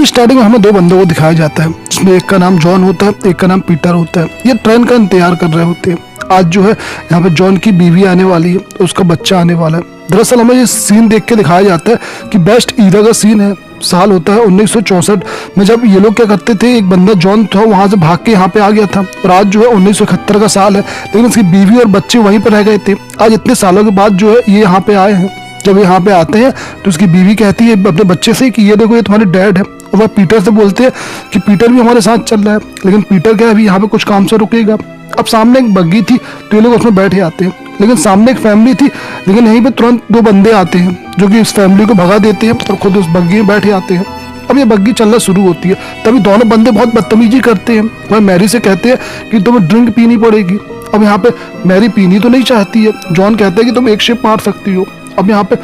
Film starting में हमें दो बंदों को दिखाया जाता है, जिसमें एक का नाम जॉन होता है, एक का नाम पीटर होता है। ये ट्रेन का इंतजार कर रहे होते हैं। आज जो है यहाँ पे जॉन की बीवी आने वाली है, तो उसका बच्चा आने वाला है। दरअसल हमें ये सीन देख के दिखाया जाता है कि बेस्ट ईरा का सीन है। साल होता है 1964 में, जब ये लोग क्या करते थे, एक बंदा जॉन था वहां से भाग के यहाँ पे आ गया था, और आज जो है 1971 का साल है, लेकिन उसकी बीवी और बच्चे वहीं पर रह गए थे। आज इतने सालों के बाद जो है ये यहाँ पे आए हैं। जब यहाँ पे आते हैं तो उसकी बीवी कहती है अपने बच्चे से कि ये देखो, ये तुम्हारे डैड है। और वह पीटर से बोलते हैं कि पीटर भी हमारे साथ चल रहा है, लेकिन पीटर क्या अभी यहाँ पे कुछ काम से रुकेगा। अब सामने एक बग्गी थी तो ये लोग उसमें बैठे आते हैं, लेकिन सामने एक फैमिली थी, लेकिन यहीं पे तुरंत दो बंदे आते हैं जो कि इस फैमिली को भगा देते हैं और खुद उस बग्गी में बैठे आते हैं। अब ये बग्गी चलना शुरू होती है, तभी दोनों बंदे बहुत बदतमीजी करते हैं। वह मैरी से कहते हैं कि तुम्हें ड्रिंक पीनी पड़ेगी। अब यहाँ पे मैरी पीनी तो नहीं चाहती है। जॉन कहता है कि तुम एक शिप मार सकती हो। अब यहाँ पे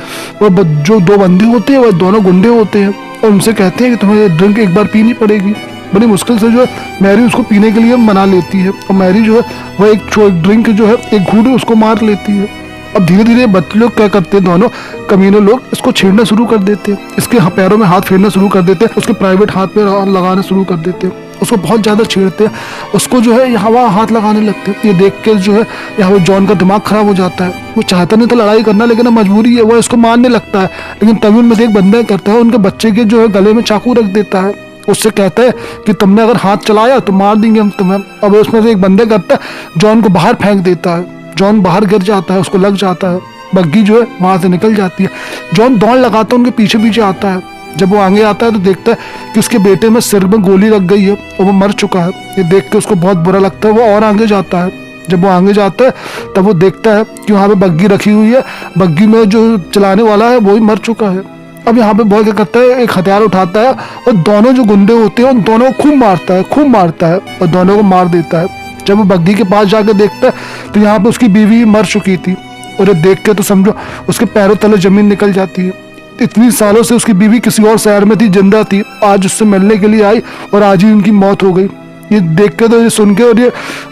वो जो दो बंदे होते हैं वह दोनों गुंडे होते हैं और उनसे कहते हैं कि तुम्हें ड्रिंक एक बार पीनी पड़ेगी। बड़ी मुश्किल से जो है मैरी उसको पीने के लिए मना लेती है, और मैरी जो है वह एक ड्रिंक जो है एक घूंट उसको मार लेती है। अब धीरे धीरे बच्चे लोग क्या करते हैं, दोनों कमीने लोग इसको छेड़ना शुरू कर देते हैं, इसके पैरों में हाथ फेरना शुरू कर देते हैं, उसके प्राइवेट हाथ पे लगाना शुरू कर देते हैं, उसको बहुत ज़्यादा छेड़ते हैं, उसको जो है यहाँ वहाँ हाथ लगाने लगते हैं। ये देख के जो है यहाँ पे जॉन का दिमाग खराब हो जाता है। वो चाहता नहीं था लड़ाई करना, लेकिन अब मजबूरी है, वो इसको मारने लगता है। लेकिन तभी उनमें से एक बंदा करता है, उनके बच्चे के जो है गले में चाकू रख देता है। उससे कहता है कि तुमने अगर हाथ चलाया तो मार देंगे हम तुम्हें। अब उसमें से एक बंदे करता है, जॉन को बाहर फेंक देता है। जॉन बाहर गिर जाता है, उसको लग जाता है। बग्गी जो है वहां से निकल जाती है। जॉन दौड़ लगाता है, उनके पीछे पीछे आता है। जब वो आगे आता है तो देखता है कि उसके बेटे में सिर में गोली लग गई है और वो मर चुका है। ये देख के उसको बहुत बुरा लगता है। वो और आगे जाता है। जब वो आगे जाता है तब वो देखता है कि वहाँ पे बग्गी रखी हुई है, बग्गी में जो चलाने वाला है वो ही मर चुका है। अब यहाँ पे बॉय क्या करता है, एक हथियार उठाता है और दोनों जो गुंडे होते हैं उन दोनों को खूब मारता है और दोनों को मार देता है। जब वो बग्गी के पास जाकर देखता है तो यहाँ पे उसकी बीवी मर चुकी थी, और ये देख के तो समझो उसके पैरों तले जमीन निकल जाती है। इतनी सालों से उसकी बीवी किसी और शहर में थी, जिंदा थी, आज उससे मिलने के लिए आई और आज ही उनकी मौत हो गई। ये देख के तो, ये सुन के, और ये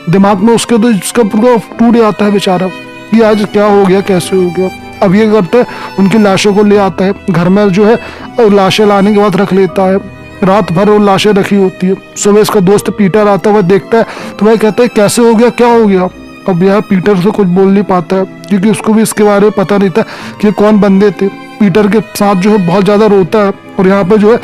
दिमाग में उसके तो इसका पूरा टूट जाता है बेचारा कि आज क्या हो गया, कैसे हो गया। अब ये करता है, उनकी लाशों को ले आता है घर में, जो है लाशें लाने के बाद रख लेता है। रात भर वो लाशें रखी होती है। सुबह इसका दोस्त पीटर आता है, वह देखता है तो वह कहता है कैसे हो गया, क्या हो गया। अब यह पीटर से कुछ बोल नहीं पाता है, क्योंकि उसको भी इसके बारे में पता नहीं था कि कौन बंदे थे। पीटर के साथ जो है बहुत ज़्यादा रोता है, और यहाँ पे जो है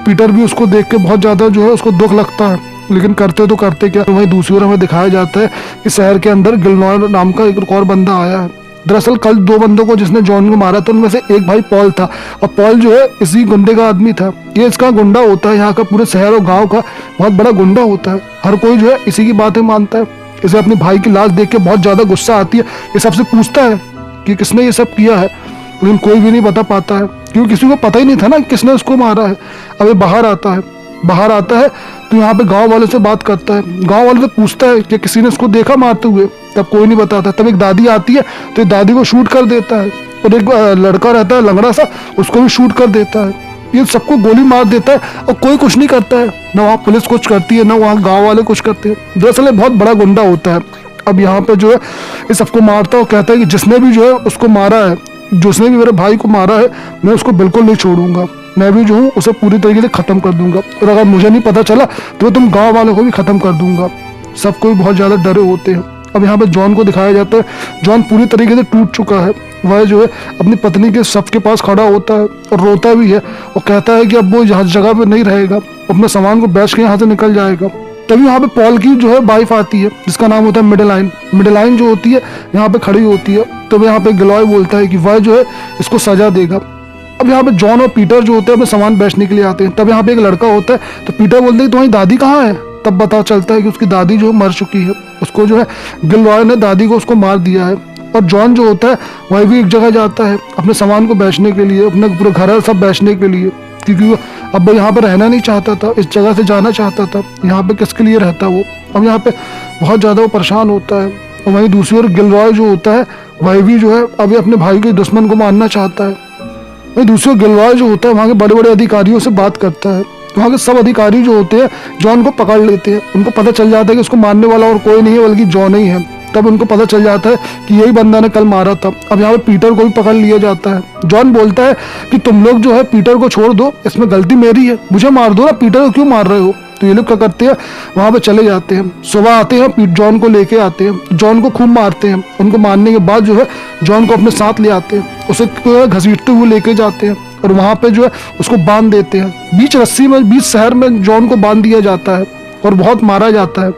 पीटर भी उसको देख के बहुत ज़्यादा जो है उसको दुख लगता है, लेकिन करते तो करते क्या। वहीं दूसरी ओर हमें दिखाया जाता है कि शहर के अंदर गिलनॉर नाम का एक और बंदा आया है। दरअसल कल दो बंदों को जिसने जॉन को मारा था उनमें से एक भाई पॉल था, और पॉल जो है इसी गुंडे का आदमी था। ये इसका गुंडा होता है, यहाँ का पूरे शहर और गांव का बहुत बड़ा गुंडा होता है। हर कोई जो है इसी की बातें मानता है। इसे अपने भाई की लाश देख के बहुत ज्यादा गुस्सा आती है। ये सबसे पूछता है कि किसने ये सब किया है, लेकिन कोई भी नहीं बता पाता है, क्योंकि किसी को पता ही नहीं था ना किसने उसको मारा है। अब ये बाहर आता है तो यहाँ पे गांव वालों से बात करता है। गांव वालों से पूछता है कि किसी ने उसको देखा मारते हुए, तब कोई नहीं बताता। तब एक दादी आती है तो एक दादी को शूट कर देता है, और एक लड़का रहता है लंगड़ा सा, उसको भी शूट कर देता है। ये सबको गोली मार देता है और कोई कुछ नहीं करता है, ना वहाँ पुलिस कुछ करती है, ना वहाँ गाँव वाले कुछ करते हैं। दरअसल बहुत बड़ा गुंडा होता है। अब यहाँ पे जो है ये सबको मारता है और कहता है कि जिसने भी जो है उसको मारा है, जिसने भी मेरे भाई को मारा है, मैं उसको बिल्कुल नहीं छोड़ूंगा। मैं भी जो हूँ उसे पूरी तरीके से खत्म कर दूंगा, और अगर मुझे नहीं पता चला तो तुम गांव वालों को भी खत्म कर दूंगा। सब कोई बहुत ज्यादा डरे होते हैं। अब यहाँ पे जॉन को दिखाया जाता है। जॉन पूरी तरीके से टूट चुका है। वह जो है अपनी पत्नी के शव के पास खड़ा होता है और रोता भी है, और कहता है कि अब वो यहाँ जगह पे नहीं रहेगा, अपने सामान को बेच के यहाँ से निकल जाएगा। तभी वहाँ पे पॉल की जो है वाइफ आती है, जिसका नाम होता है मिडेलाइन जो होती है यहाँ पे खड़ी होती है। तो यहाँ पे गिलॉय बोलता है कि वह जो है इसको सजा देगा। अब यहाँ पे जॉन और पीटर जो होते हैं अपने सामान बेचने के लिए आते हैं। तब यहाँ पे एक लड़का होता है, तो पीटर बोलते हैं तुम्हारी दादी कहाँ है। तब पता चलता है कि उसकी दादी जो मर चुकी है। उसको जो है गिलॉय ने दादी को उसको मार दिया है। और जॉन जो होता है वह भी एक जगह जाता है अपने सामान को बेचने के लिए, अपने पूरे घर सब बेचने के लिए, क्योंकि वो अब यहाँ पे रहना नहीं चाहता था, इस जगह से जाना चाहता था। यहाँ पे किसके लिए रहता वो। अब यहाँ पे बहुत ज़्यादा वो परेशान होता है। और वहीं दूसरी ओर गिलरॉय जो होता है वह भी जो है अभी अपने भाई के दुश्मन को मारना चाहता है। वहीं दूसरी ओर गिलरॉय जो होता है वहाँ के बड़े बड़े अधिकारियों से बात करता है। वहाँ के सब अधिकारी जो होते हैं जॉन को पकड़ लेते हैं। उनको पता चल जाता है कि उसको मारने वाला और कोई नहीं है बल्कि जॉन ही है। तब उनको पता चल जाता है कि यही बंदा ने कल मारा था। अब यहाँ पे पीटर को भी पकड़ लिया जाता है। जॉन बोलता है कि तुम लोग जो है पीटर को छोड़ दो, इसमें गलती मेरी है, मुझे मार दो ना, पीटर को क्यों मार रहे हो। तो ये लोग क्या करते हैं, वहाँ पे चले जाते हैं। सुबह आते हैं, जॉन को लेके आते हैं, जॉन को खूब मारते हैं। उनको मारने के बाद जो है जॉन को अपने साथ ले आते हैं, उसे घसीटते हुए लेके जाते हैं और वहाँ पे जो है उसको बांध देते हैं। बीच रस्सी में, बीच शहर में जॉन को बांध दिया जाता है और बहुत मारा जाता है।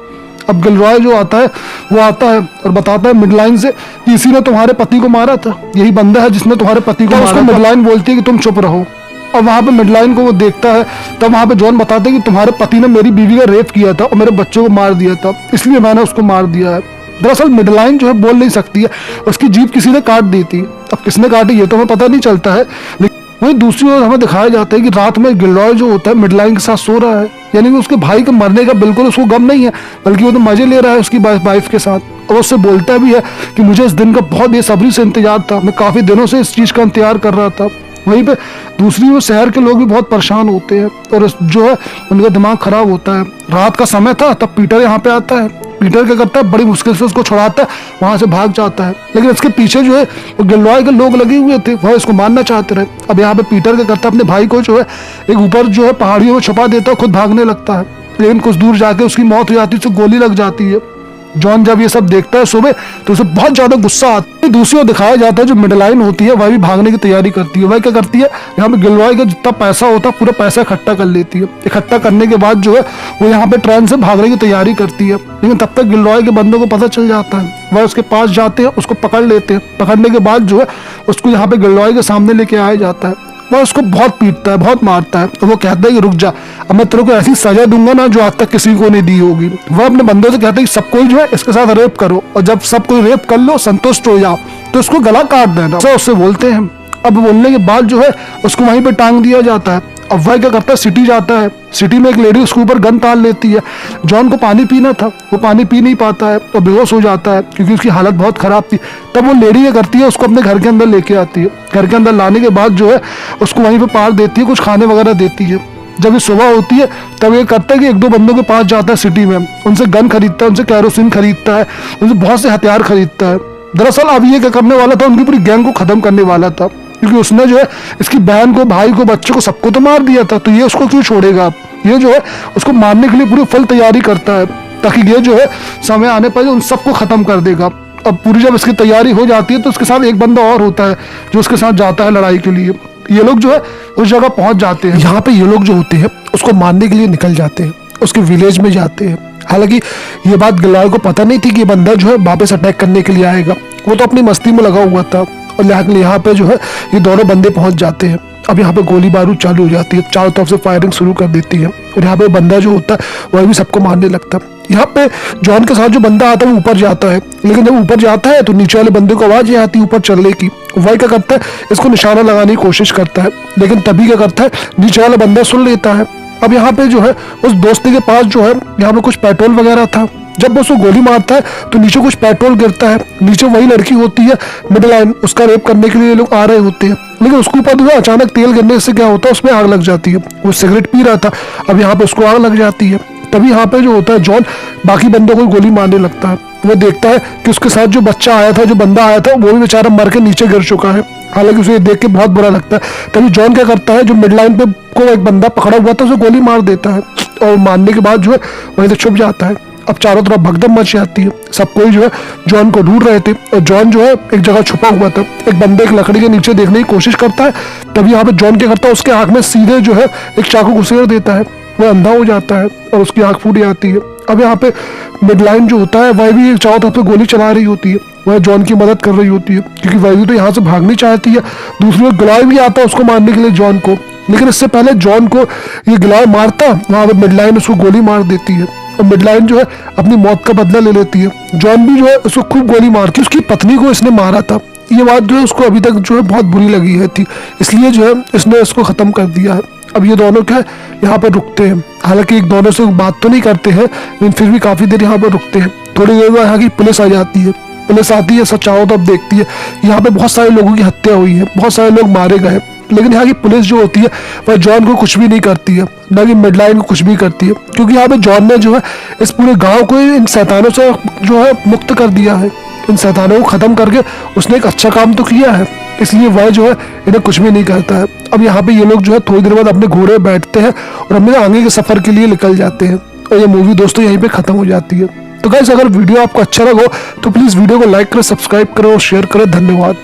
अब गिलरॉय जो आता है वो आता है और बताता है मिडलाइन से कि इसी ने तुम्हारे पति को मारा था, यही बंदा है जिसने तुम्हारे पति को मारा। मिडलाइन बोलती है कि तुम चुप रहो। और वहाँ पे मिडलाइन को वो देखता है, तब वहाँ पे जॉन बताते हैं कि तुम्हारे पति ने मेरी बीवी का रेप किया था और मेरे बच्चों को मार दिया था, इसलिए मैंने उसको मार दिया है। दरअसल मिडलाइन जो है बोल नहीं सकती है, उसकी जीभ किसी ने काट दी थी। अब किसने काटी ये तो हमें पता नहीं चलता है। वहीं दूसरी ओर हमें दिखाया जाता है कि रात में गिलरॉय जो होता है मिडलाइन के साथ सो रहा है, यानी कि उसके भाई के मरने का बिल्कुल उसको गम नहीं है, बल्कि वो तो मजे ले रहा है उसकी वाइफ के साथ। और उससे बोलता भी है कि मुझे इस दिन का बहुत बेसब्री से इंतजार था, मैं काफी दिनों से इस चीज का इंतजार कर रहा था। वहीं पे दूसरी ओर शहर के लोग भी बहुत परेशान होते हैं और जो है उनका दिमाग खराब होता है। रात का समय था, तब पीटर यहाँ पे आता है। पीटर क्या करता है, बड़ी मुश्किल से उसको छुड़ाता है, वहां से भाग जाता है। लेकिन इसके पीछे जो है वो गिलरॉय के लोग लगे हुए थे, वह इसको मारना चाहते रहे। अब यहाँ पे पीटर क्या करता है, अपने भाई को जो है एक ऊपर जो है पहाड़ियों में छुपा देता है, खुद भागने लगता है। लेकिन कुछ दूर जाके उसकी मौत हो जाती है, उसको गोली लग जाती है। जॉन जब ये सब देखता है सुबह तो उसे बहुत ज्यादा गुस्सा आता है। दूसरी ओर दिखाया जाता है जो मिडलाइन होती है वह भी भागने की तैयारी करती है। वह क्या करती है, यहाँ पे गिलरॉय का जितना पैसा होता है पूरा पैसा इकट्ठा कर लेती है। इकट्ठा करने के बाद जो है वो यहाँ पे ट्रेन से भागने की तैयारी करती है। लेकिन तब तक गिलरॉय के बंदों को पता चल जाता है, वह उसके पास जाते हैं, उसको पकड़ लेते हैं। पकड़ने के बाद जो है उसको यहाँ पे गिलरॉय के सामने लेके आया जाता है। वह उसको बहुत पीटता है, बहुत मारता है। और वो कहता है कि रुक जा, अब मैं तेरे को ऐसी सजा दूंगा ना जो आज तक किसी को नहीं दी होगी। वह अपने बंदों से कहता है कि सब कोई जो है इसके साथ रेप करो, और जब सब कोई रेप कर लो, संतुष्ट हो जाओ, तो उसको गला काट देना। तो उससे बोलते हैं। अब बोलने के बाद जो है उसको वहीं पे टांग दिया जाता है। अब वह क्या करता है, सिटी जाता है। सिटी में एक लेडी उसके ऊपर गन तान लेती है। जॉन को पानी पीना था, वो पानी पी नहीं पाता है और बेहोश हो जाता है क्योंकि उसकी हालत बहुत खराब थी। तब वो लेडी क्या करती है, उसको अपने घर के अंदर लेके आती है। घर के अंदर लाने के बाद जो है उसको वहीं पे पार देती है, कुछ खाने वगैरह देती है। जब ये सुबह होती है तब ये करता है कि एक दो बंदों के पास जाता है सिटी में, उनसे गन खरीदता है, उनसे कैरोसिन खरीदता है, उनसे बहुत से हथियार खरीदता है। दरअसल अब ये क्या करने वाला था, उनकी पूरी गैंग को खत्म करने वाला था, क्योंकि उसने जो है इसकी बहन को, भाई को, बच्चे को, सबको तो मार दिया था, तो ये उसको क्यों छोड़ेगा। ये जो है उसको मारने के लिए पूरी फुल तैयारी करता है, ताकि ये जो है समय आने पर उन सबको खत्म कर देगा। अब पूरी जब इसकी तैयारी हो जाती है तो उसके साथ एक बंदा और होता है जो उसके साथ जाता है लड़ाई के लिए। ये लोग जो है उस जगह पहुंच जाते हैं। यहाँ पे ये लोग जो होते हैं उसको मारने के लिए निकल जाते हैं, उसके विलेज में जाते हैं। हालांकि ये बात गिलरॉय को पता नहीं थी कि ये बंदा जो है वापस अटैक करने के लिए आएगा, वो तो अपनी मस्ती में लगा हुआ था। और यहाँ पे जो है ये दोनों बंदे पहुंच जाते हैं। अब यहाँ पे गोली बारूद चालू हो जाती है, चारों तरफ से फायरिंग शुरू कर देती है और यहाँ पे बंदा जो होता है वह भी सबको मारने लगता है। यहाँ पे जॉन के साथ जो बंदा आता है वो ऊपर जाता है, लेकिन जब ऊपर जाता है तो नीचे वाले बंदे को आवाज ये आती है ऊपर चलने की। वही क्या करता है, इसको निशाना लगाने की कोशिश करता है, लेकिन तभी क्या करता है, नीचे वाला बंदा सुन लेता है। अब यहाँ पे जो है उस दोस्ती के पास जो है यहाँ पे कुछ पेट्रोल वगैरह था। जब वो उसको गोली मारता है तो नीचे कुछ पेट्रोल गिरता है। नीचे वही लड़की होती है मिडलाइन, उसका रेप करने के लिए लोग आ रहे होते हैं, लेकिन उसके ऊपर जो अचानक तेल गिरने से क्या होता है, उसमें आग लग जाती है। वो सिगरेट पी रहा था, अब यहाँ पे उसको आग लग जाती है। तभी यहाँ पे जो होता है जॉन बाकी बंदों को गोली मारने लगता है। वो देखता है कि उसके साथ जो बच्चा आया था, जो बंदा आया था, वो भी बेचारा मर के नीचे गिर चुका है। हालांकि उसे देख के बहुत बुरा लगता है। तभी जॉन क्या करता है, जो मिडलाइन पे को एक बंदा पकड़ा हुआ था उसे गोली मार देता है और मारने के बाद जो है वहीं से छुप जाता है। अब चारों तरफ भगदड़ मच जाती है, सब कोई जो है जॉन को ढूंढ रहे थे और जॉन जो है एक जगह छुपा हुआ था। एक बंदे एक लकड़ी के नीचे देखने की कोशिश करता है, तभी यहाँ पे जॉन क्या करता है, उसके आंख में सीधे जो है एक चाकू घुसेड़ देता है। वह अंधा हो जाता है और उसकी आंख फूट जाती है। अब यहाँ पे मिडलाइन जो होता है वह भी चारों तरफ गोली चला रही होती है, वह जॉन की मदद कर रही होती है क्योंकि वह भी तो यहाँ से भागनी चाहती है। दूसरी ओर गिलरॉय भी आता है उसको मारने के लिए जॉन को, लेकिन इससे पहले जॉन को ये गिलरॉय मारता, वहां पे मिडलाइन उसको गोली मार देती है और मिडलाइन जो है अपनी मौत का बदला ले लेती है। जॉन भी जो है उसको खूब गोली मार के उसकी पत्नी को इसने मारा था, ये बात जो है उसको अभी तक जो है बहुत बुरी लगी है थी, इसलिए जो है इसने इसको खत्म कर दिया है। अब ये दोनों क्या है यहाँ पर रुकते हैं, हालांकि एक दोनों से बात तो नहीं करते हैं, लेकिन फिर भी काफी देर यहाँ पर रुकते हैं। थोड़ी देर बाद यहाँ की पुलिस आ जाती है। पुलिस आती है, सब चारों तरफ देखती है, यहाँ पे बहुत सारे लोगों की हत्या हुई है, बहुत सारे लोग मारे गए। लेकिन यहाँ की पुलिस जो होती है वह जॉन को कुछ भी नहीं करती है, ना कि मिडलाइन को कुछ भी करती है, क्योंकि यहाँ पे जॉन ने जो है इस पूरे गांव को इन शैतानों से जो है मुक्त कर दिया है। इन शैतानों को खत्म करके उसने एक अच्छा काम तो किया है, इसलिए वह जो है इन्हें कुछ भी नहीं करता है। अब यहाँ पे ये लोग जो है थोड़ी देर बाद अपने घोड़े बैठते हैं और अपने आगे के सफर के लिए निकल जाते हैं और ये मूवी दोस्तों यहीं पे खत्म हो जाती है। तो गाइस, अगर वीडियो आपको अच्छा लगा तो प्लीज वीडियो को लाइक करें, सब्सक्राइब करें और शेयर करें। धन्यवाद।